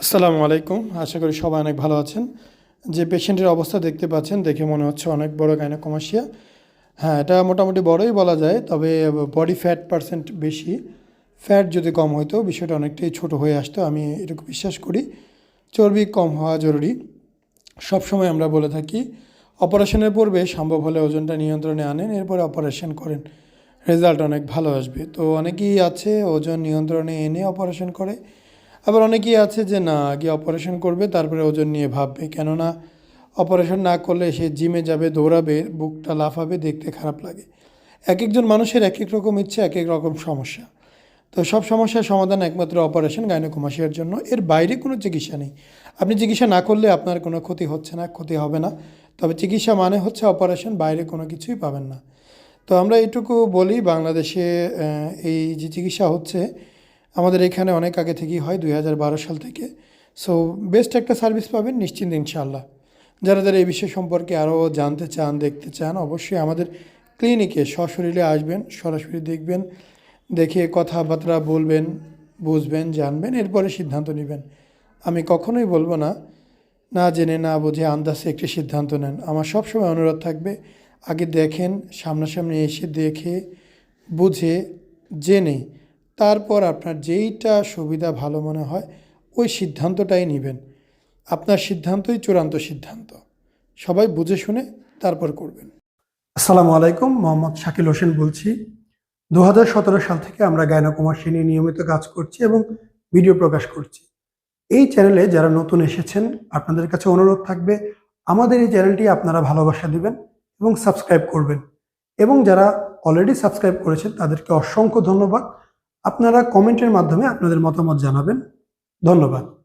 আসসালামু আলাইকুম। আশা করি সবাই অনেক ভালো আছেন। যে পেশেন্টের অবস্থা দেখতে পাচ্ছেন দেখে মনে হচ্ছে অনেক বড় গাইনোকমাস্টিয়া। হ্যাঁ, এটা মোটামুটি বড়ই বলা যায়। তবে বডি ফ্যাট পার্সেন্ট বেশি। ফ্যাট যদি কম হইতো বিষয়টা অনেকটাই ছোট হয়ে আসতো। আমি এটুকু বিশ্বাস করি। চর্বি কম হওয়া জরুরি। সবসময় আমরা বলে থাকি অপারেশনের পূর্বে সম্ভব হলে ওজনটা নিয়ন্ত্রণে আনেন, এরপরে অপারেশন করেন। রেজাল্ট অনেক ভালো আসবে। তো অনেকেই আছে ওজন নিয়ন্ত্রণে এনে অপারেশন করে। আবার অনেকেই আছে যে না, আগে অপারেশন করবে তারপরে ওজন নিয়ে ভাববে, কেননা অপারেশন না করলে সে জিমে যাবে, দৌড়াবে, বুকটা লাফাবে, দেখতে খারাপ লাগে। এক একজন মানুষের এক এক রকম ইচ্ছে, এক এক রকম সমস্যা। তো সব সমস্যার সমাধান একমাত্র অপারেশন গাইনোকমাসিয়ার জন্য। এর বাইরে কোনো চিকিৎসা নেই। আপনি চিকিৎসা না করলে আপনার কোনো ক্ষতি হচ্ছে না, ক্ষতি হবে না। তবে চিকিৎসা মানে হচ্ছে অপারেশন, বাইরে কোনো কিছুই পাবেন না। তো আমরা এটুকু বলি, বাংলাদেশে এই যে চিকিৎসা হচ্ছে আমাদের এখানে অনেক আগে থেকেই হয়, 2012 সাল থেকে। সো বেস্ট একটা সার্ভিস পাবেন নিশ্চিন্ত ইনশাআল্লাহ। যারা যারা এই বিষয় সম্পর্কে আরও জানতে চান, দেখতে চান, অবশ্যই আমাদের ক্লিনিকে সশরীরে আসবেন, সরাসরি দেখবেন, দেখে কথাবার্তা বলবেন, বুঝবেন, জানবেন, এরপরে সিদ্ধান্ত নেবেন। আমি কখনোই বলবো না না জেনে না বুঝে আন্দাজে একটি সিদ্ধান্ত নেন। আমার সবসময় অনুরোধ থাকবে, আগে দেখেন, সামনাসামনি এসে দেখে বুঝে জেনে তারপর আপনার যেইটা সুবিধা ভালো মনে হয় ওই সিদ্ধান্তটাই নেবেন। আপনার সিদ্ধান্তই চূড়ান্ত সিদ্ধান্ত। সবাই বুঝে শুনে তারপর করবেন। আসসালামু আলাইকুম, মোহাম্মদ শাকিল হোসেন বলছি। 2017 সাল থেকে আমরা গাইনোকমাস্টিয়া নিয়ে নিয়মিত কাজ করছি এবং ভিডিও প্রকাশ করছি। এই চ্যানেলে যারা নতুন এসেছেন আপনাদের কাছে অনুরোধ থাকবে আমাদের এই চ্যানেলটি আপনারা ভালোবাসা দিবেন এবং সাবস্ক্রাইব করবেন। এবং যারা অলরেডি সাবস্ক্রাইব করেছেন তাদেরকে অসংখ্য ধন্যবাদ। আপনারা কমেন্টের মাধ্যমে আপনাদের মতামত জানাবেন। ধন্যবাদ।